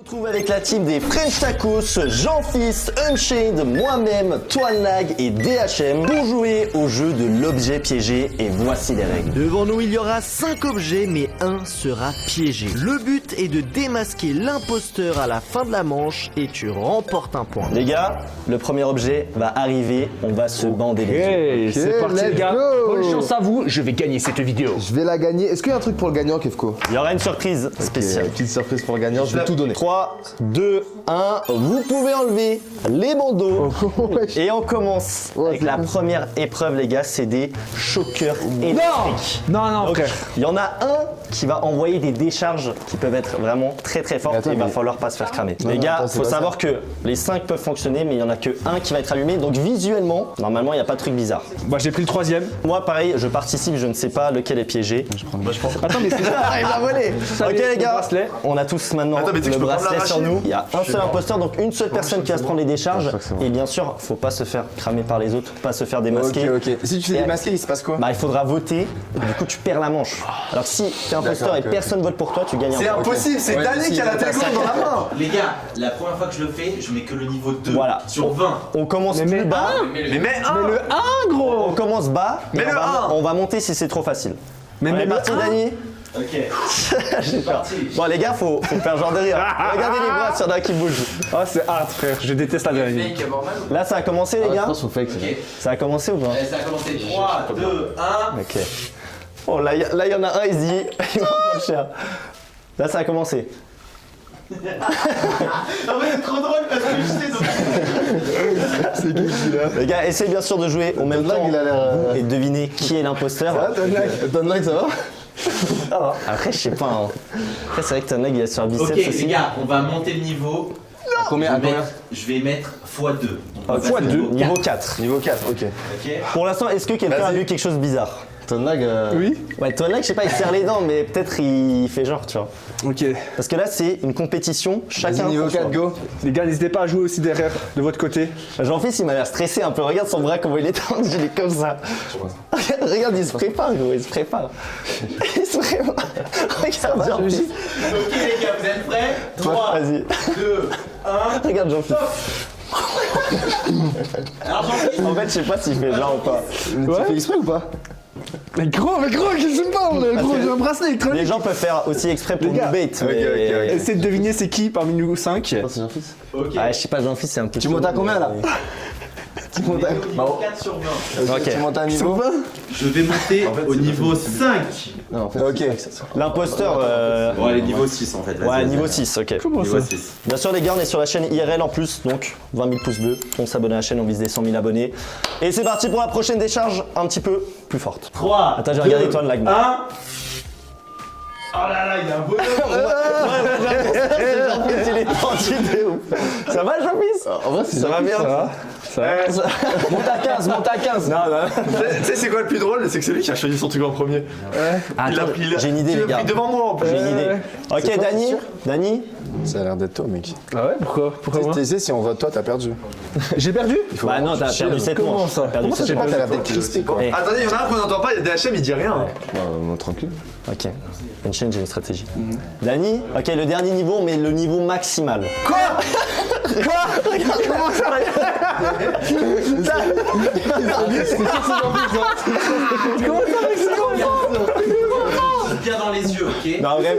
Retrouve avec la team des French Tacos, Jean-Fils, Unchained, moi-même, Toanlag et DHM pour jouer au jeu de l'objet piégé et voici les règles. Devant nous, il y aura 5 objets mais un sera piégé. Le but est de démasquer l'imposteur à la fin de la manche et tu remportes un point. Les gars, le premier objet va arriver, on va se bander les yeux. Ok, c'est parti les gars. go. Bonne chance à vous, je vais gagner cette vidéo. Je vais la gagner. Est-ce qu'il y a un truc pour le gagnant, Kefko? Il y aura une surprise spéciale. Petite surprise pour le gagnant, je vais tout donner. 3, 2, 1, vous pouvez enlever les bandeaux. Et on commence avec la première épreuve les gars, c'est des choqueurs électriques. Non, Donc, frère. il y en a un qui va envoyer des décharges qui peuvent être vraiment très fortes attends, et il va mais- falloir pas se faire cramer. Non, Les non, gars, attends, c'est faut pas savoir que les 5 peuvent fonctionner mais il y en a que un qui va être allumé. Donc visuellement, normalement il n'y a pas de truc bizarre. Moi j'ai pris le troisième. Moi pareil, je participe, je ne sais pas lequel est piégé. Attends mais c'est Ah, il m'a volé. Ça Ok y est, les le gars, bracelet. on a tous maintenant Attends, mais tu sais que le je peux pas me bracelet sur l'arracher. nous. Il y a un seul imposteur, donc une seule personne qui va se prendre les décharges. crois que c'est bon. Et bien sûr, faut pas se faire cramer par les autres, pas se faire démasquer. Ok. Si tu fais démasquer, il se passe quoi? Bah il faudra voter, du coup tu perds la manche. Alors si t'es imposteur D'accord, et ok. personne vote pour toi, tu gagnes un C'est point. impossible, c'est Ouais, Danny si, qui a la t'as télécommande dans la main. Les gars, la première fois que je le fais, je mets que le niveau 2 Voilà. sur 20. On commence plus bas, Mais mets un. le 1 gros. on commence bas, et Mais on le va, un. on va monter si c'est trop facile. Mais On est le parti un. Dany. Ok. J'ai peur. parti. Bon les gars, faut faire genre de rire. Regardez les bras s'il y en a qui bougent. Ah c'est hard frère, je déteste la dernière. Fake Borman ou Là ça a commencé les gars. faut fake. Ok. Ça a commencé ou pas? Ça a commencé 3, 2, 1. Ok. Oh là, il y en a un, il se dit, il va prendre cher. Là, ça a commencé. En fait, c'est trop drôle parce que je sais donc. Les gars, essayez bien sûr de jouer en même Toanlag, temps il a l'air, et de deviner qui est l'imposteur. Toanlag, ça va? Après, je sais pas. Hein. Après, c'est vrai que Toanlag, il a sur un biceps Ok, aussi. les gars, on va monter le niveau. Combien? Je vais mettre x2. x2, niveau 4. Niveau 4, ok. Ok. Pour l'instant, est-ce que quelqu'un a vu quelque chose de bizarre? Toanlag, Oui. Ouais, Toanlag, je sais pas, il serre les dents, mais peut-être il fait genre, tu vois. Ok. Parce que là, c'est une compétition, chacun. vas-y, niveau son 4, choix. go. Les gars, n'hésitez pas à jouer aussi derrière, de votre côté. Jean-Fils, il m'a l'air stressé un peu. Regarde son bras, comment il est tendu, il est comme ça. Regarde, il se prépare, gros, il se prépare. Il se prépare. Regarde, Jean-Fils. Ok, les gars, vous êtes prêts 3, Vas-y. 2, 1. Regarde, Jean-Fils. Alors, Jean-Philippe, En fait, je sais pas s'il fait genre ou pas. Tu fais exprès ou pas? Mais gros, qu'est-ce que tu parles gros, j'ai un bracelet électronique. Les gens peuvent faire aussi exprès pour Les nous gars. bait. mais- Essayez de deviner c'est qui parmi nous 5. C'est Jean-Fils. ok. Ah, je sais pas, Jean-Fils, c'est un peu. Tu montes à combien là? Tu montes à... Niveau 4 sur 20. Ok. Tu montes à un niveau? Je vais monter au niveau 5. Non, en fait, Ok. L'imposteur. Bon, allez, niveau 6 en fait. Vas-y, Ouais, vas-y. niveau 6, ok. Comment Niveau ça 6. Bien sûr, les gars, on est sur la chaîne IRL en plus, donc 20 000 pouces bleus. On s'abonne à la chaîne, on vise des 100 000 abonnés. Et c'est parti pour la prochaine décharge, un petit peu plus forte. 3. Attends, j'ai regardé toi, le lag. 1. Oh là là, il y a un bonhomme. Jean-Fils, il est tendu de ouf. Ça va, Jean-Fils? En vrai, c'est Ça va bien? Monte à 15, monte à 15. Non, non. Tu sais, c'est quoi le plus drôle? C'est que c'est lui qui a choisi son truc en premier. Il a pris, J'ai une idée, tu les l'as gars. pris devant moi en plus. J'ai une idée. Ok, Dany, Ça a l'air d'être toi, mec. Ah ouais, pourquoi moi Tu sais, si on vote toi, t'as perdu. J'ai perdu. Bah non, t'as perdu 7 Comment mois. ça Perdu Comment ça, 7 j'ai pas, mois. t'as l'air d'être crispé, quoi. Eh. Attendez, il y en a un qu'on n'entend pas, il y a DHM, il dit rien. Moi, tranquille. Ok, une chaîne, j'ai une stratégie. Dany, ok, le dernier niveau, mais le niveau maximal. Bien dans les yeux, ok. Non, vrai.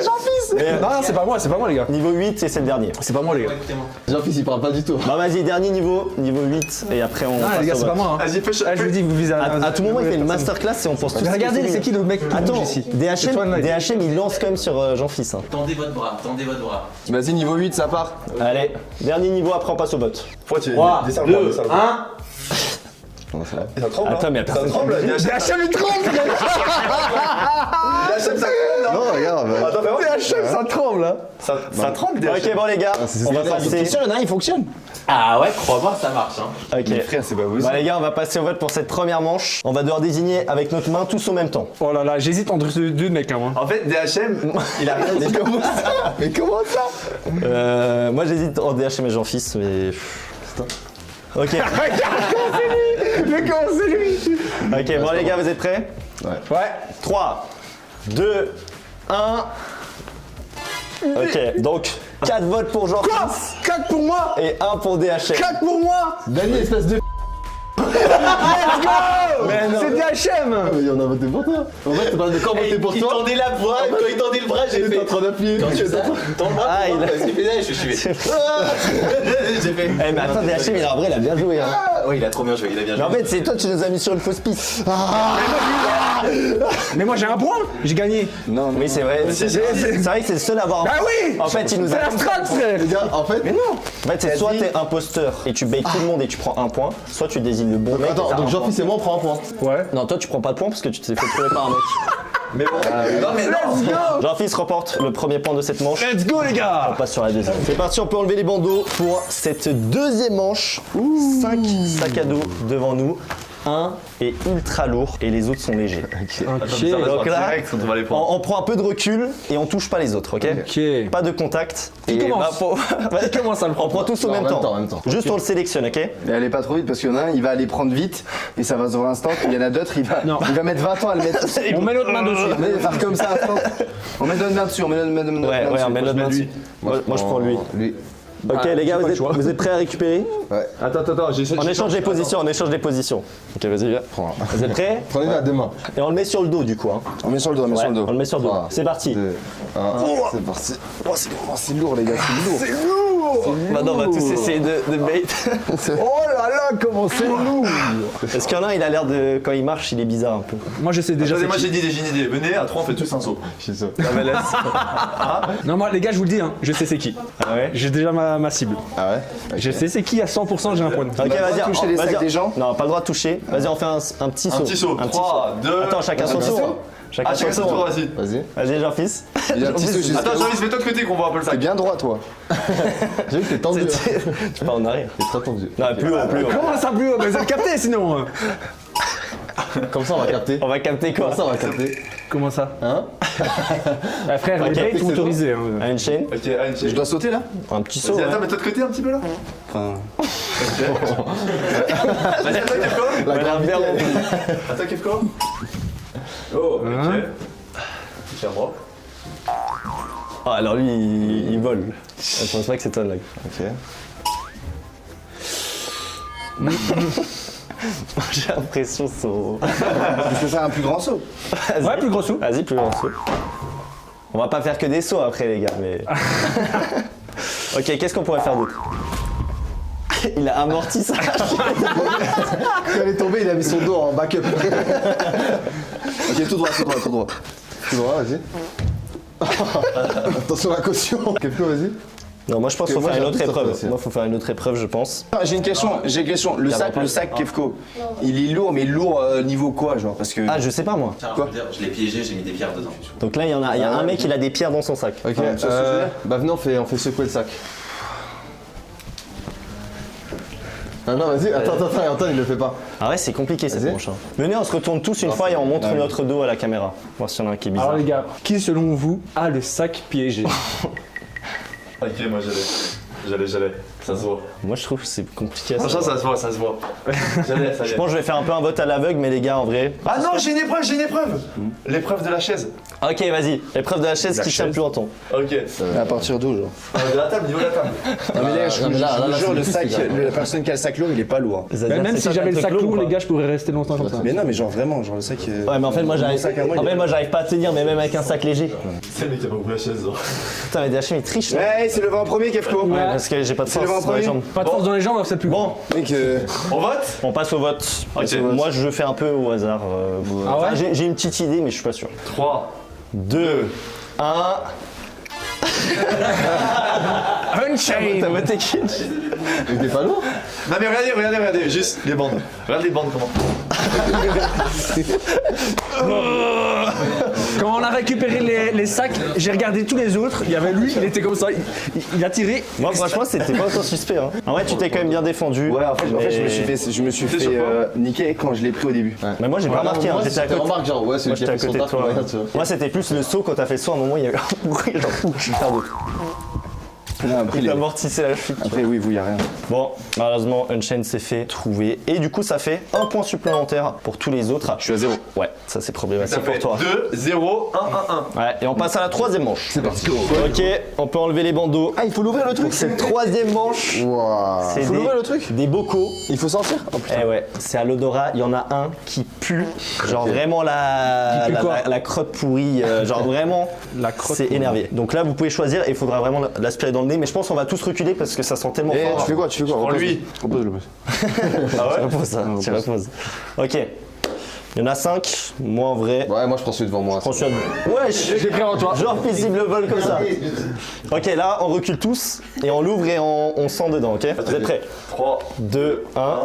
Non, c'est pas moi, les gars. Niveau 8, et c'est le dernier. C'est pas moi, les gars. Écoutez-moi. Jean-Fils, il parle pas du tout. Bah vas-y, dernier niveau 8, et après on Ah, passe les gars, au c'est pas vote. moi. Hein. Vas-y, fais Ah, je vous dis, vous visez À tout moment, il fait une masterclass et on pense tous. Mais regardez, c'est qui le mec qui Attends, bouge ici? DHM, il lance quand même sur Jean-Fils. Hein. Tendez votre bras, tendez votre bras. Vas-y, niveau 8, ça part. Allez, dernier niveau, après on passe au vote. Pourquoi tu 3, dis ça 2, 1. Ça tremble. Attends, mais Ça personne- tremble, DHM. DHM, il tremble. DHM, ça tremble. Non, regarde. Attends, mais DHM, ça tremble, là. ça tremble, DHM. Ok, bon les gars, on va passer. il fonctionne. Ah ouais, crois-moi, ça marche. Hein. Ok. Frère, c'est pas possible. Bah les gars, on va passer au vote pour cette première manche. On va devoir désigner avec notre main tous en même temps. Oh là là, j'hésite entre ces deux mecs, hein, moi. En fait, DHM, il a rien dit. Mais comment ça? Moi j'hésite entre DHM et Jean-Fils, mais. Ok. Mais comment c'est lui? Ok, bon les gars, vous êtes prêts? Ouais. 3, 2, 1. Ok, donc 4 votes pour Jean-Fils. Quoi 4 pour moi Et 1 pour DHM. 4 pour moi. Dany, espèce de. Let's go. Mais non. C'est DHM. Mais on a voté pour toi. En fait, c'est pas de quand voter pour Il toi. tendait la voix, quand il tendait le bras, j'ai J'étais fait. en train d'appuyer. Quand tu fais ça, tends-le-moi. Ah, il a- J'ai fait, je suis. J'ai fait. Eh, mais attends, DHM, en vrai, il a bien joué. Hein. Oui, il a trop bien joué, il a bien Mais joué. en fait, c'est toi, tu nous as mis sur une fausse piste. Mais moi j'ai un point. J'ai gagné. Non, non. Oui, c'est vrai. C'est vrai que c'est le seul à avoir un Bah point. oui. En fait, il nous C'est a. la strat, frère. Les gars, en fait. Mais non. En fait, c'est soit t'es imposteur et tu baites tout le monde et tu prends un point, soit tu désignes le bon mec. et Attends, t'as donc un Jean-Fils et moi on prend un point. Ouais. point. Non, toi, tu prends pas de point parce que tu t'es fait trouver par un mec. Mais bon. Non, mais non. Let's go. Jean-Fils remporte le premier point de cette manche. Let's go les gars. On passe sur la deuxième. C'est parti, on peut enlever les bandeaux pour cette deuxième manche. 5 sacs à dos devant nous. Un est ultra lourd et les autres sont légers. Donc là, on va les prendre. on prend un peu de recul et on touche pas les autres, ok? Ok. Pas de contact. Qui commence Vas-y, commence à le prendre. On prend tous au Non, même en même temps. temps, en même temps. Juste on le sélectionne, ok? Mais allez pas trop vite parce qu'il y en a un, il va aller prendre vite et ça va se voir instant. Il y en a d'autres, il va mettre 20 ans à le mettre. On met l'autre main dessus. On va faire comme ça instant. On met notre main dessus, on met notre main dessus. Ouais, on met notre main dessus. Moi, je prends lui. Ok, les gars, vous êtes prêts à récupérer? Attends, j'ai On échange les positions, on échange les positions. Ok, vas-y, viens. Vous êtes prêts? Prenez à deux mains. Et on le met sur le dos du coup. Hein. On met sur le dos, on met Ouais, sur le dos. on le met sur le dos. Trois, C'est parti. deux, un, c'est parti. Oh, c'est lourd les gars, c'est lourd. Maintenant, on va tous essayer de bait. Oh là là, comment c'est lourd. Parce qu'il y en a un, il a l'air de. Quand il marche, il est bizarre un peu. Moi je sais déjà. Attendez, c'est moi qui. j'ai une idée. Venez, à 3 on fait tous un saut. Je suis ça. Non moi les gars je vous le dis hein, je sais c'est qui. Ah ouais? J'ai déjà ma cible. Ah ouais. Je sais c'est qui à 100%, j'ai un point. Ok, pas vas-y. toucher les vas-y, sacs des gens? Non, pas le droit de toucher. Vas-y, on fait un petit saut. Un petit saut. 3, 2. Attends, chacun son petit tour. saut Chacun Ah, son chacun son tour, tour. vas-y. Vas-y. Vas-y, Jean-Fils. Il y a un petit saut jusqu'à Attends, où Jean-Yves, mets-toi de côté qu'on voit un peu le T'es sac. bien droit toi. J'ai vu que t'es tendu. Tu pars en arrière. T'es très tendu. Non, plus haut, plus haut. Comment ça plus haut? Mais vous allez capter sinon. Comme ça on va capter. On va capter quoi? Comme ça on va capter. Comment ça? Hein? Ah, frère, les Ok, baits c'est sont bon. autorisés. Hein. À une chaîne. Ok, allez, Je dois sauter là? Un petit saut. Vas-y, ouais. attends, mets-toi de côté un petit peu là. Enfin. Vas-y, attaque Kefko. Ouais, la bière remplie. Attaque Kefko. Oh, ok. Touche à moi. Ah, alors lui, il vole. Je pense pas que c'est toi là. Ok. J'ai l'impression son. Je peux faire un plus grand saut. Ouais, plus gros sous. Vas-y, plus grand saut. On va pas faire que des sauts après, les gars, mais. Ok, qu'est-ce qu'on pourrait faire d'autre? Il a amorti ça. Quand elle est tombée, il a mis son dos en backup. Ok, tout droit, tout droit, tout droit. Tout droit, vas-y. Attention à la caution. Kefko, vas-y. Non, moi je pense qu'il faut Moi, faire une j'ai autre envie de épreuve. sortir. Moi, faut faire une autre épreuve, je pense. J'ai une question, Le sac, Kefko, il est lourd, mais lourd niveau quoi, genre? Parce que. Ah, je sais pas moi. Quoi? Je l'ai piégé, j'ai mis des pierres dedans. Donc là, il y a un mec, il a des pierres dans son sac. Ok, bah venez, on fait secouer le sac. Ah non, vas-y, attends, Antoine, il le fait pas. Ah ouais, c'est compliqué cette Vas-y. manche. Hein. Venez, on se retourne tous une fois et on montre notre dos à la caméra. Voir s'il y en a un qui est bizarre. Alors les gars, qui selon vous a le sac piégé? Ok, moi j'allais. Ça se voit. Moi, je trouve que c'est compliqué à Franchement, savoir. ça se voit. J'allais, ça y Je est. pense que je vais faire un peu un vote à l'aveugle, mais les gars, en vrai. Ah non, j'ai une épreuve. L'épreuve de la chaise. Ok, vas-y. L'épreuve de la chaise qui tient plus longtemps. Ok. À partir d'où, genre? De la table, niveau de la table. Non, mais là, je vous jure, c'est le difficile, sac, là. la personne qui a le sac lourd, il est pas lourd. C'est-à-dire, Même c'est si ça, j'avais t'as le sac truc lourd, ou les pas? gars, je pourrais rester longtemps comme ça. Mais non, mais genre vraiment, genre le sac. Ouais, mais en fait, moi, j'arrive. sac à moi, il est En fait, fou. moi, j'arrive pas à tenir, mais même avec un sac léger. C'est le mec qui a pas voulu la chaise. Putain, mais DHM, il triche là. Ouais, c'est le vent en premier, Kefko. Ouais, parce que j'ai pas de C'est le force vent dans les premier. jambes. Pas de force dans les jambes, c'est plus grand. Bon, Mec, On vote. on passe au vote. Moi, je fais un peu au hasard. Ah ouais J'ai une petite idée, mais je suis pas sûr. 3. 2, 1. Unchained. T'as voté qui? il est pas lourd. Non mais regardez, juste les bandes. Regarde les bandes comment. Quand on a récupéré les sacs, j'ai regardé tous les autres. Il y avait lui, il était comme ça. Il a tiré. Moi, franchement, c'était pas autant suspect. Hein. En vrai, tu t'es quand même bien défendu. Ouais, en fait, mais- je me suis T'es fait sur quoi niquer quand je l'ai pris au début. Mais moi, j'ai pas remarqué. Hein. J'étais à côté. remarque, genre, ouais, c'est Moi, lui qui j'étais a à fait son côté de taf, toi. ouais, tu vois. Moi, c'était plus le saut quand t'as fait le saut. À un moment, il y a eu un bruit, genre, ouf, je vais faire d'autres. Vous amortissez la chute. Après, oui, vous, y a rien. Bon, malheureusement, Unchained s'est fait trouver. Et du coup, ça fait un point supplémentaire pour tous les autres. Je suis à 0. Ouais, ça c'est Ça problématique fait pour toi. 2, 0, 1, 1, 1. Ouais, et on passe à la troisième manche. C'est parti. Ok, on peut enlever les bandeaux. Ah, il faut l'ouvrir le truc. Pour cette troisième manche, Waouh. c'est Faut des, l'ouvrir le truc. des bocaux. Il faut sortir. Oh, putain. Eh ouais, c'est à l'odorat, il y en a un qui pue, genre vraiment la, Qui pue quoi la crotte pourrie, genre vraiment, La crotte c'est pourrie. énervé. Donc là, vous pouvez choisir et il faudra vraiment l'aspirer dans le nez, mais je pense qu'on va tous reculer parce que ça sent tellement Eh, fort. tu fais quoi? Prends lui. Repose-le. Ah ouais, repose ça, tu reposes. Ok, il y en a 5, moi en vrai, Ouais, moi je prends celui devant moi. prends celui Wesh, J'ai pris en toi. genre paisible vol comme ça. Ok, là, on recule tous et on l'ouvre et on sent dedans, ok? Vous êtes prêts? 3, 2, 1.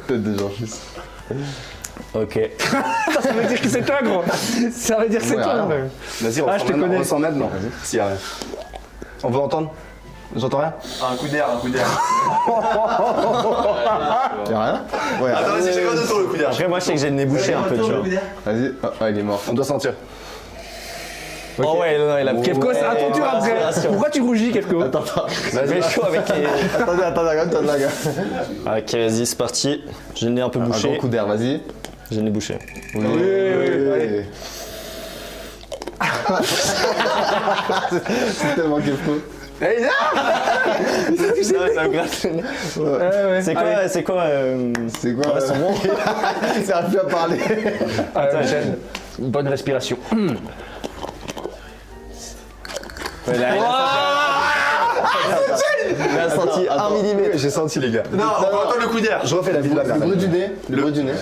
Tête de Jean-Fils. Ok. Ça veut dire que c'est toi, gros. Ça veut dire que c'est Ouais, toi. rien. ouais. Vas-y, Ah, je te connais. On s'en maintenant. S'il y a rien. On veut entendre? J'entends rien? Un coup d'air, un coup d'air. Y'a rien? Ouais. Attends, vas-y, j'ai pas de tour le coup d'air. Après, moi, je sais que j'ai le nez bouché un peu, tu vois. Vas-y. Ah, il est mort. On doit sentir. Oh ouais, non, il a Kevko, c'est à ton tour après. Respiration. Pourquoi tu rougis, Kevko? J'ai chaud avec les. Attends, la gars. Ok, vas-y, c'est parti. J'ai le nez un peu Un bouché. grand coup d'air, vas-y. J'ai le nez bouché. Oui. C'est tellement Kevko. Ça me gratte le nez. C'est quoi, c'est quoi C'est quoi? Ouais, son nom. Il sert plus à parler. Enchaîne. Bonne respiration. Il a senti 1 mm. J'ai senti, les gars. Non, on va entendre le coup d'air. Je refais la vidéo. Le bruit du nez. Le bruit du nez.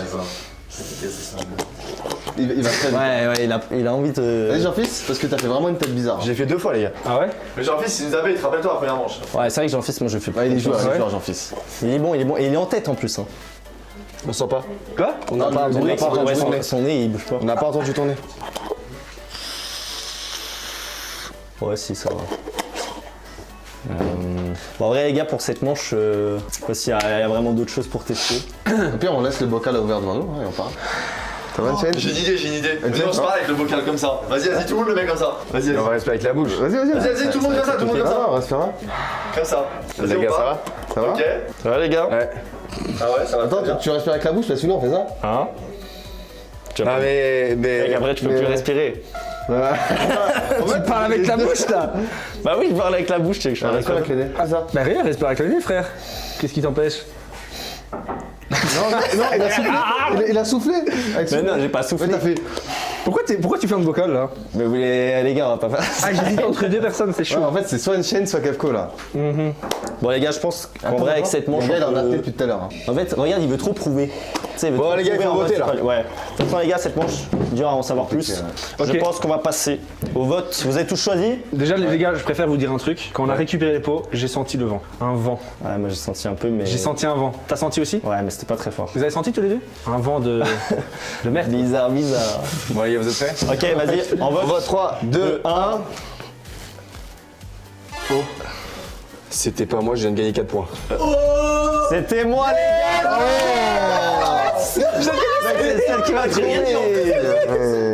Il va très vite. Ouais, il a envie de. Vas-y, Jean-Fils, parce que t'as fait vraiment une tête bizarre. J'ai fait 2 fois, les gars. Ah ouais? Mais Jean-Fils, il nous avait, rappelle-toi la première manche. Ouais, c'est vrai que Jean-Fils, moi je fais pas. Ouais, il est joueur, Ouais. Jean-Fils. Il est bon, il est bon. Et il est en tête en plus. Hein. On sent pas. Quoi? On n'a pas entendu Ouais, ton nez. son nez, il bouge pas. On n'a pas entendu ton nez. Ouais, si, ça va. Bon, en vrai, les gars, pour cette manche, je sais pas s'il y a vraiment d'autres choses pour tester. Au pire, on laisse le bocal ouvert devant nous et on parle. Ça va, Etienne? J'ai une idée. Etienne, Mais on se parle avec le bocal comme ça. Vas-y, tout le monde le met comme ça. Vas-y, On va vas-y. respirer avec la bouche. Vas-y, Vas-y, tout le monde comme ça, tout le monde comme ça. On respire là. Comme ça. Vas-y, Les on gars, ça part. va? Ça va? Ok. Ça va, les gars? Ouais. Ah ouais, ça va. Attends, très bien. tu respires avec la bouche parce que sinon on fait ça? Hein? Ah, mais. Mec, après, tu peux plus respirer. Tu parles avec la bouche là. Bah oui, je parle avec la bouche, tu sais que je parle Respire avec le nez. Ah, ça. Bah rien, respire avec le nez, frère. Qu'est-ce qui t'empêche? Non, il a soufflé. Il a soufflé. Avec Mais son- non, j'ai pas Ouais, soufflé. t'as fait. Pourquoi tu fermes le bocal là? Mais vous les gars, on va pas faire. Ah, j'hésite entre deux personnes, c'est Ouais, chaud. en fait, c'est soit une chaîne, soit Kevko là. Bon, les gars, je pense qu'en vrai, avec cette manche. Le gars, il en a on peut- fait depuis tout à l'heure. Hein. En fait, regarde, il veut trop prouver. Tu sais, il veut Bon, trop les gars, il prouver faut en voter, mode, là. c'est pas- Ouais. De toute façon, les gars, cette manche, dur à en savoir plus. Je Ok. pense qu'on va passer au vote. Vous avez tous choisi? Déjà, les gars, je préfère vous dire un truc. Quand on a récupéré les pots, j'ai senti le vent. Un vent. Ouais, moi j'ai senti un peu, mais. J'ai senti un vent. T'as senti aussi? Ouais, mais c'était pas très fort. Vous avez senti tous les deux? Un vent de merde. Bizarre, bizarre. Bon, les gars, vous êtes prêts? Ok, vas-y, on vote. 3, 2, 1. C'était pas moi, je viens de gagner 4 points. C'était moi, les gars! C'est celle qui va gagner!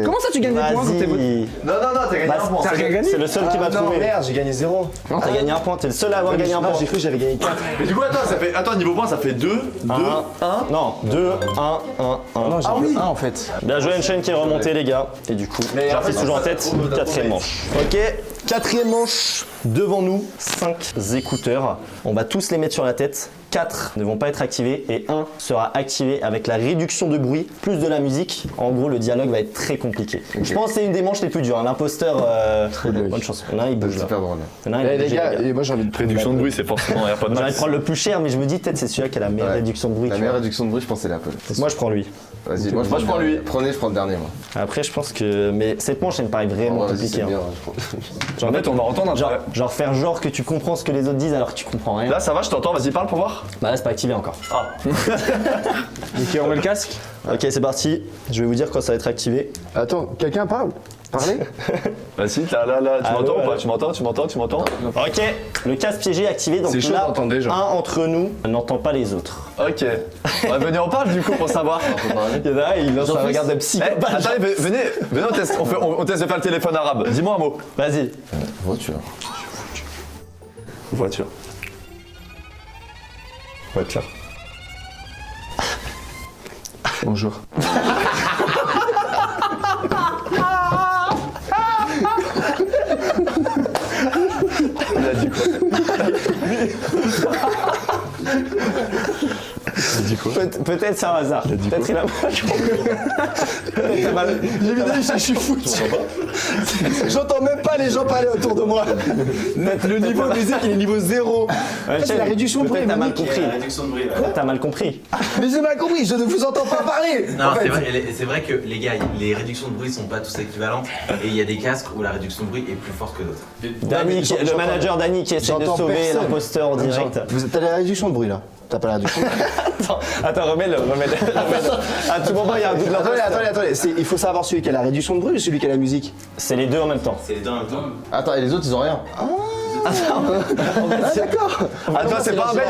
Comment ça tu gagnes des points quand t'es voté? Vas-y! Non, t'as gagné Bah, un point. T'as rien gagné? C'est le seul qui va trouver. Merde, j'ai gagné 0. T'as gagné un point, t'es le seul à avoir gagné un point. J'ai cru que j'avais gagné 4. Mais du coup, attends, ça fait. Attends, niveau point, ça fait 2, 2, 1. Non, 2, 1, 1, 1. Non, j'ai fait 1 en fait. Bien joué, Enchain qui est remonté, les gars. Et du coup, Jean-Fils toujours en tête. Quatrième manche. Ok, quatrième manche. Devant nous, 5 écouteurs. On va tous les mettre sur la tête. 4 ne vont pas être activés et 1 sera activé avec la réduction de bruit plus de la musique. En gros, le dialogue va être très compliqué. Je pense que c'est une des manches les plus dures. Hein. L'imposteur, bonne chance. Il y en a un, il bouge C'est là. super drôle. Il y en a un, il Eh a les bougé, gars, et moi j'ai envie de Réduction de bruit, c'est forcément, y a pas de J'aurais mal. de prendre le plus cher, mais je me dis peut-être c'est celui-là qui a la meilleure Ouais. réduction de bruit. La tu meilleure vois. réduction de bruit, je pense, c'est l'Apple. Moi, je prends lui. Vas-y, Moi, je prends lui. Prenez, je prends le dernier, moi. Après, je pense que. Mais cette manche, elle me paraît vraiment Ouais, vas-y, compliquée. c'est hein. bien. Je prends. Genre, En fait, on va entendre genre, genre faire genre que tu comprends ce que les autres disent alors que tu comprends rien. Là, ça va, je t'entends, vas-y, parle pour voir. Bah là, c'est pas activé encore. Ah, Ok, on met le casque. Ok, c'est parti. Je vais vous dire quand ça va être activé. Attends, quelqu'un parle? Parlez? Bah si, là, tu Allô, m'entends ou allô. pas? Tu m'entends? Ok, le casque piégé est activé, donc C'est chaud là, d'entendre des gens. un entre nous n'entend pas les autres. Ok. On va venir en parle du coup pour savoir. Il y en a un, il lance un regard de Eh, psychopathe. attendez, venez, on teste, on teste de faire le téléphone arabe. Dis-moi un mot. Vas-y. Voiture. Voiture. Voiture. Bonjour. Il a dit quoi? Peut-être c'est un hasard. Peut-être il a mal. J'ai vu je suis fou. J'entends même pas les gens parler autour de moi. Le niveau de musique, il est niveau 0. C'est la réduction de bruit. Peut-être t'as mal Monique. compris. La réduction de bruit là. T'as mal compris. Mais j'ai mal compris, je ne vous entends pas parler. Non, En fait. c'est vrai que les gars, les réductions de bruit sont pas tous équivalentes et il y a des casques où la réduction de bruit est plus forte que d'autres. Danny, mais le manager Danny qui essaie de j'entends sauver personne. l'imposteur en direct. T'as la réduction de bruit là. T'as pas la réduction. Attends, remets-le. À tout moment, il y a un double Attendez. Il faut savoir celui qui a la réduction de bruit ou celui qui a la musique. C'est les deux en même temps. C'est les deux en même temps. Attends, et les autres ils ont rien. D'accord. Attends, c'est pas un bête,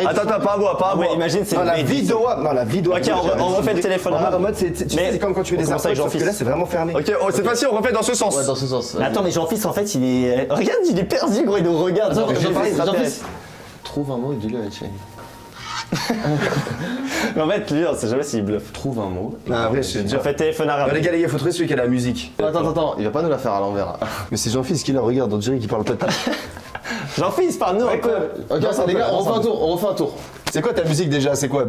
attends, pas à boire, pas à Ouais, boire. imagine, c'est Non, la le B10. vidéo. Non, la vidéo. Ok, on refait le téléphone arabe. En mode, c'est Mais comme quand tu fais on des commence avec approches, sauf que Jean-Fils. là, c'est vraiment fermé. Ok, cette fois-ci, on refait dans ce sens. Ouais, dans ce sens. Mais attends, mais Jean-Fils, en fait, il est. Regarde, il est perdu, gros, il nous regarde. Attends, Jean-Fils, Jean-Fils. Trouve un mot et dis-le à Etienne. Mais en fait, lui, on sait jamais s'il bluffe. Trouve un mot. Non, après, c'est Je dur. fais téléphone arabe. Les gars, faut trouver celui qui a la musique. Attends, il va pas nous la faire à l'envers. Mais c'est Jean-Fils qui la regarde, on dirait qu'il parle peut-être. Jean-Fils, parle-nous un peu. Ok, Non, les gars, on refait un tour. C'est quoi ta musique déjà? C'est quoi?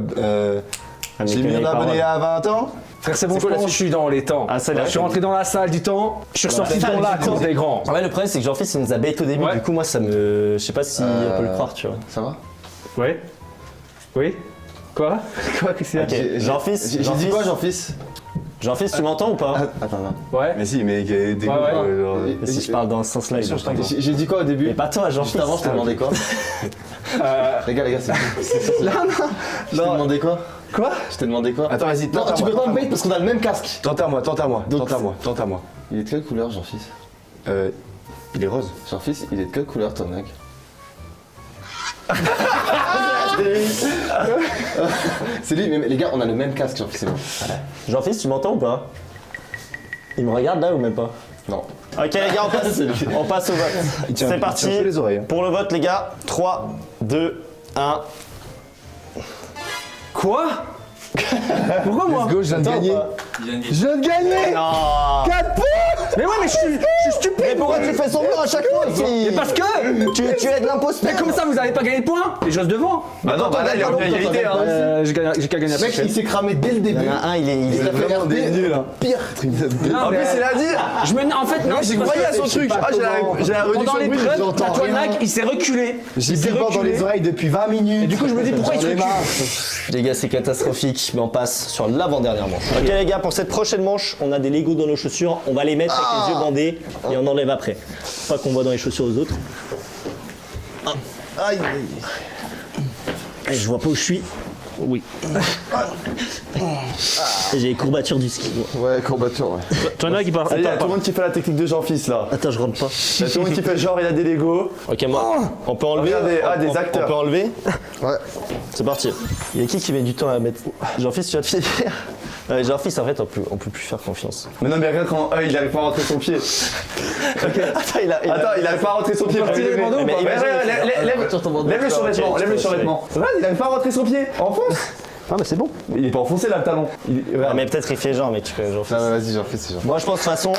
J'ai mis un abonné à 20 ans. Frère, c'est bon, je pense que je suis dans les temps. Ah, c'est là. Je suis rentré dans la salle du temps, je suis ressorti Voilà. dans la cour des grands. Ouais, le problème, c'est que Jean-Fils, il nous a bait au début. Ouais. Du coup, moi, ça me. Je sais pas si on peut le croire, tu vois. Ça va? Ouais. Oui. Quoi? Quoi, Christian? Ok, Jean-Fils. J'ai dit quoi, Jean-Fils? Jean-Fils, tu m'entends ou pas? Attends, Ouais. Mais si, mais des goûts, ouais. genre. Mais si je parle dans ce sens-là, il entend. J'ai dit quoi au début? Mais pas toi, Jean-Fils. Juste avant, je t'ai demandé quoi? Les gars, c'est. Là, non. Je t'ai demandé quoi? Quoi? Je t'ai demandé quoi? Attends, vas-y, Non, tu peux pas me bait parce qu'on a le même casque. Tente à moi. Il est de quelle couleur, Jean-Fils? Il est rose. Jean-Fils, il est de quelle couleur, ton mec? C'est lui, mais les gars, on a le même casque, Jean-Fils, c'est bon. Jean-Fils, tu m'entends ou pas? Il me regarde là ou même pas? Non. Ok, les gars, on passe au vote. tient- C'est il parti. tient sous les oreilles, hein. Pour le vote, les gars. 3, 2, 1. Quoi? Pourquoi moi? Go, je viens de gagner. Je viens de gagner. Non. 4 points. Mais ouais, mais je suis stupide! Mais pourquoi tu fais semblant à chaque fois ici? Mais parce que! Tu aides l'imposteur. Mais comme ça, vous avez pas gagné de points! Et je reste devant! Bah non, bah là, il est revenu à égalité, hein. J'ai qu'à gagner la Mec, prochaine. il s'est cramé dès le début. Il y en a un, il est. Il a fait RP. Pire. Non, En plus, mais- il a dit. Je me... En fait, non, J'y c'est parce croyais que- à son truc. Ah, j'ai la réduction Pendant de bruit. l'épreuve, j'entends la Toinac, rien. il s'est reculé. J'ai Il s'est Billboard dans reculé. les oreilles depuis 20 minutes. Et du coup, je me dis pourquoi il se J'en ai recule? marre. Les gars, c'est catastrophique, mais on passe sur l'avant-dernière manche. Ok, les gars, pour cette prochaine manche, on a des Legos dans nos chaussures. On va les mettre avec les yeux bandés et on enlève après. Pas qu'on voit dans les chaussures aux autres. Aïe. Et je vois pas où je suis. Oui. J'ai les courbatures du ski. Ouais, courbature, ouais. Toinac, il part. Il y a tout le monde qui fait la technique de Jean-Fils là. Attends, je rentre pas. Il y a tout le monde qui fait genre, il a des Legos. Ok, moi, on peut enlever. Regardez, des acteurs. On peut enlever. Ouais. C'est parti. Il y a qui met du temps à mettre. Jean-Fils, tu vas te fier. Jean-Fils, en fait, on peut plus faire confiance. Mais non, mais regarde quand il arrive pas à rentrer son pied. Attends, il arrive pas à rentrer son pied. Parti les bandeaux ou Mais pas? imagine- Lève le survêtement, lève le survêtement. Regarde, il arrive pas à rentrer son pied. Enfonce. Ah, mais c'est bon. Il est pas enfoncé là le talon. Ah, mais peut-être il fait genre, mais tu fais Jean-Fils. Non, mais vas-y, Jean-Fils, c'est Jean. Moi, je pense de toute façon,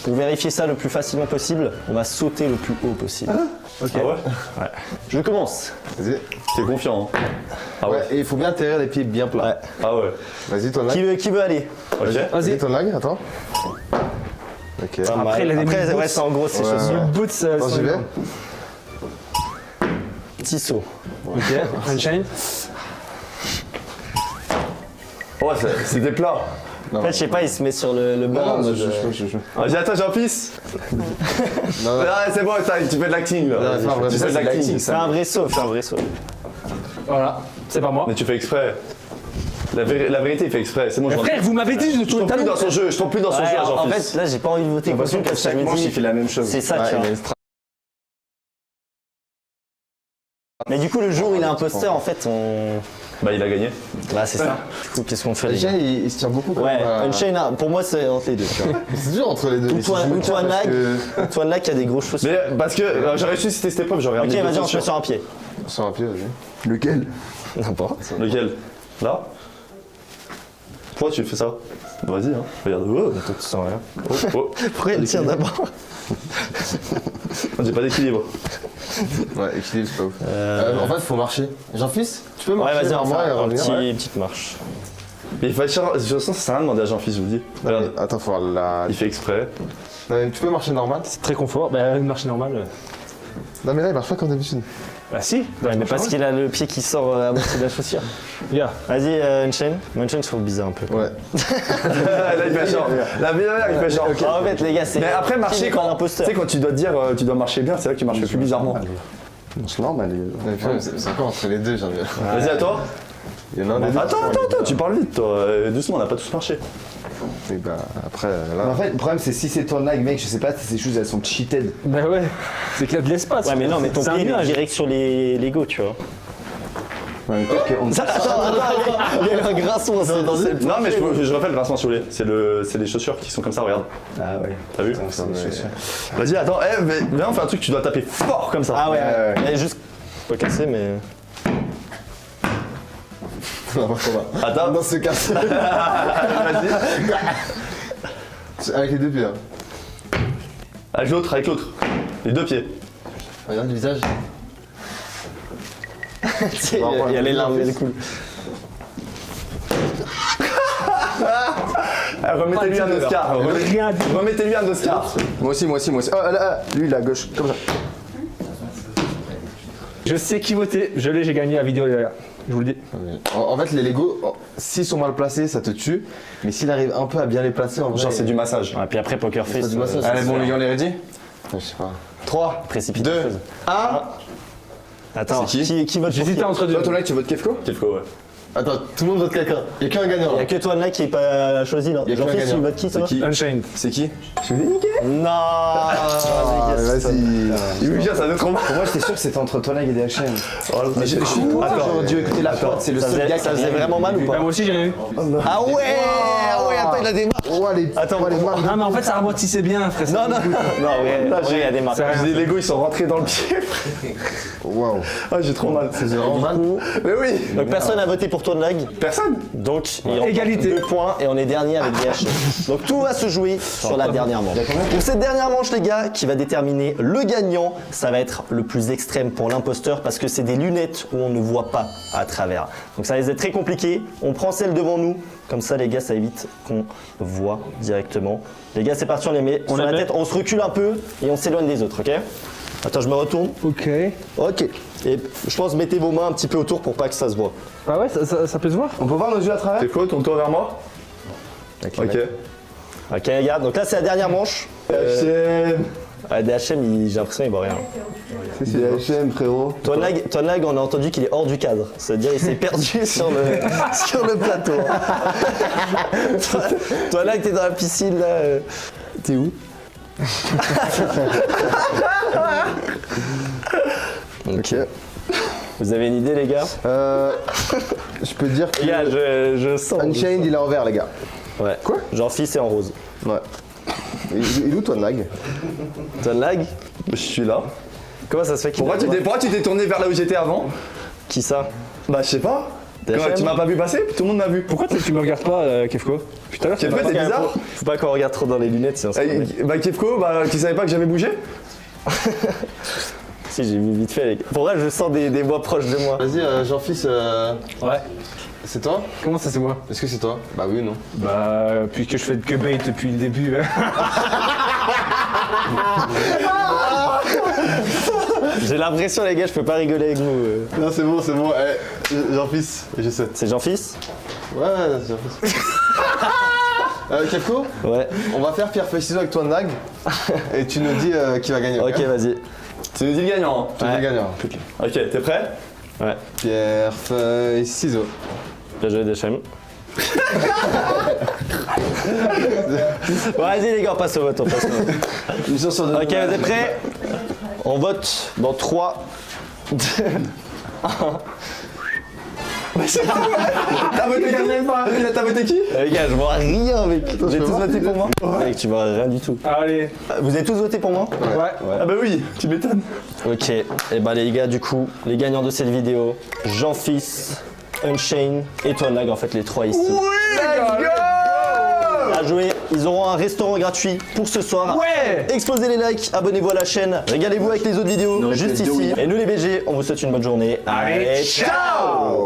pour vérifier ça le plus facilement possible, on va sauter le plus haut possible. Ok. Ah ouais. Je commence. Vas-y. T'es confiant. Hein. Ah Ouais, ouais. et il faut bien atterrir les pieds bien plats. Ouais. Ah ouais. Vas-y, ton lag. Qui veut aller? Ok. Vas-y, ton lag, attends. Ok. Pas mal. Après, il a des Après, boots. ouais, c'est en gros, c'est Ouais. chaussures. Boots, Attends, j'y vais. Petit saut. Ok, Unchained. Oh, c'était plat. En fait, je sais pas, il se met sur le banc en Non, mode. je. Vas-y, attends, Jean-Fils. Non, Ah, c'est bon, tu fais de l'acting là. Non, c'est un vrai- Tu fais de c'est de l'acting. l'acting, Fais un vrai saut, fais un vrai saut. Voilà, c'est pas moi. Mais tu fais exprès. La vérité, il fait exprès. C'est bon, je rentre. Frère, vous m'avez dit de Je tourner tombe le plus talon. dans son jeu, je tombe plus dans son Ouais, jeu, en Jean-Fils. fait, là, j'ai pas envie de voter contre lui parce que chaque je me manche, dis, il fait la même chose. c'est ça, tu Ouais, vois. il est Mais du coup, le jour où il est imposteur, en fait, on. Bah, il a gagné. Là, c'est ça. Du coup, qu'est-ce qu'on fait les gars? Déjà, il se tire beaucoup quand Ouais, même. Unchained, pour moi, c'est entre les deux, tu vois. C'est dur entre les deux. Ou toi, Nag, Antoine Nag qui a des gros cheveux. Mais parce que j'aurais su c'était cette épreuve, j'aurais Ok, regardé. vas-y, on se met sur un pied. Sur un pied, vas-y. Lequel? N'importe. Lequel? Là? Pourquoi tu fais ça? Vas-y, hein. Regarde. Oh, Tu sens rien. oh. Pourquoi il tire d'abord? J'ai pas d'équilibre. Ouais, équilibre, c'est pas ouf. En fait, faut marcher. Jean-Fils, tu peux Ouais, marcher vas-y, on vers va moi et faire un revenir. Ouais. petite marche. Mais il faut être de toute façon, ça sert à rien de demander à Jean-Fils, je vous le dis. Regarde, Attends, faut voir la. il fait exprès. Non, mais tu peux marcher normal. Très confort, bah une marche normale. Non, mais là, il marche pas comme d'habitude. Bah si. Ouais, mais parce qu'il a le pied qui sort à moitié de la chaussure. Yeah. Vas-y, Unchained. Unchained, je trouve bizarre un peu. Ouais. Là, il fait genre. La meilleure, il fait genre. En fait, les gars, c'est. Mais après, qui marcher n'est pas quand. Tu l'imposteur. sais, quand tu dois te dire, tu dois marcher bien, c'est là que tu marches le plus bizarrement. C'est normal. C'est encore entre les deux, j'ai envie de dire. Vas-y, à toi. Il y en a un des deux. Attends, tu parles vite, toi. Doucement, on n'a pas tous marché. Et bah, après, là. En fait, le problème, c'est si c'est ton lag, mec, je sais pas si ces choses elles sont cheated. Bah ouais. C'est qu'il y a de l'espace. Ouais, mais non, mais ton C'est un pied, il est nuage. direct sur les Lego, tu vois. Ouais, mais peut-être qu'on- Attends, il y a eu un grinçon, c'est dans cette. Non, mais je refais le grincement sur les. C'est les chaussures qui sont comme ça, regarde. Ah ouais. T'as vu? C'est des chaussures. Vas-y, attends, viens, on fait un truc, tu dois taper fort comme ça. Ah ouais, Ouais, il y a juste. Pas cassé, mais. N'importe quoi. Attends. Dans ce cas. Vas-y. Avec les deux pieds. Hein. Avec l'autre, avec l'autre. Les deux pieds. Regarde le visage. Tu sais, il y a les larmes et les coups. Remettez-lui un Oscar. Rien dit. Remettez-lui un Oscar. Moi aussi. Oh, là, lui, il est à gauche. Comme ça. Je sais qui voter. Je l'ai, j'ai gagné la vidéo derrière. Je vous le dis. En fait, les Lego, s'ils sont mal placés, ça te tue. Mais s'il arrive un peu à bien les placer, en vrai. Genre, c'est du massage. Ouais, puis après, Poker Face. du massage. Allez, bon, les gars, on est ready? Je sais pas. 3, précipité. 2, 1. Attends, C'est qui qui vote pour J'hésitais qui? entre deux. Toi, ton lag, tu votes Kefko? Kefko, ouais. Attends, tout le monde vote quelqu'un. Il y a qu'un gagnant. Il y là. a que toi là qui est pas choisi là. Il y a que un Jean-Philippe, tu gagnant. votes qui toi? qui Unchained. C'est qui? Non. Vas-y. Il me dit, ça donne trop mal. Pour moi, j'étais sûr que c'était entre ton lag et DHM. Mais J'aurais dû écouter la prod, c'est le Ça seul faisait, gars qui ça faisait vraiment mal ou Bah pas? moi aussi j'ai rien eu. Ah ouais, attends, il a des marques. Oh, les. Attends, les marques. Non mais en fait ça rabotissait bien frère. Non, ouais, il y a des marques. Les Lego, ils sont rentrés dans le pied. Waouh. Ah, j'ai trop mal. C'est vraiment mal. Mais oui. Donc personne n'a voté pour toi de lag. Personne. Donc il remporte Égalité. 2 points et on est dernier avec DH. Donc tout va se jouer sur la dernière manche. Pour cette dernière manche les gars, qui va déterminer le gagnant, ça va être le plus extrême pour l'imposteur parce que c'est des lunettes où on ne voit pas à travers. Donc ça risque d'être très compliqué. On prend celle devant nous, comme ça les gars ça évite qu'on voit directement. Les gars c'est parti, on les met sur la tête, on se recule un peu et on s'éloigne des autres, ok? Attends, je me retourne. Ok. Ok. Et je pense mettez vos mains un petit peu autour pour pas que ça se voit. Ah ouais ça peut se voir. On peut voir nos yeux à travers? Kefko, tourne-toi vers moi. Ok. Ok regarde, donc là c'est la dernière manche. Ouais, DHM, j'ai l'impression qu'il voit rien. C'est DHM, frérot. Toi Nag, on a entendu qu'il est hors du cadre. C'est-à-dire il s'est perdu sur le plateau. Toi Nag, t'es dans la piscine là. T'es où? Ok. Vous avez une idée les gars? Je peux dire que. Les gars, je sens. Unchained, il est en vert, les gars. Ouais. Quoi? Jean-Fils est en rose. Ouais. Il est où, toi, Nag? Toi Nag, Je suis là. comment ça se fait qu'il Pourquoi tu t'es tourné vers là où j'étais avant? Qui ça? Bah, je sais pas. DHM? Tu m'as pas vu passer? Tout le monde m'a vu. Pourquoi tu me regardes pas Kefko? Tout à l'heure Kefko, t'es bizarre. Faut pas qu'on regarde trop dans les lunettes sinon ça va. Bah, Kefko, tu savais pas que j'avais bougé? Si j'ai vu vite fait les gars. Pour vrai je sens des voix proches de moi. Vas-y, Jean-Fils, Ouais. c'est toi? Comment ça c'est moi? Est-ce que c'est toi? Bah oui ou non? Bah puisque je fais que bait depuis le début. J'ai l'impression les gars je peux pas rigoler avec vous. Non, c'est bon. Jean-Fils, je sais. C'est Jean-Fils? Ouais, c'est Jean-Fils. Kefko, Ouais. on va faire pierre feuille ciseaux avec toi, Nag. Et tu nous dis qui va gagner. Ok vas-y. Tu nous dis le gagnant. Tu dis le gagnant. Ok, t'es prêt? Ouais. Pierre feuille ciseaux. Bien joué DHM. Bon, vas-y les gars, on passe au vote. Ok, vous êtes prêts? On vote dans 3, 2, 1. T'as voté T'as voté qui? Les gars, je vois rien, mec. Vous avez tous voté pour moi? Mec, tu vois rien du tout. Allez. Vous avez tous voté pour moi? Ouais. Ah bah oui, tu m'étonnes. Ok, et bah les gars, du coup, les gagnants de cette vidéo, Jean-Fils, Unchained et Toinlag, en fait les 3 ici. Bien joué, ils auront un restaurant gratuit pour ce soir. Ouais. Explosez les likes, abonnez-vous à la chaîne, régalez-vous avec les autres vidéos juste ici. Et nous les BG, on vous souhaite une bonne journée. Allez, ciao.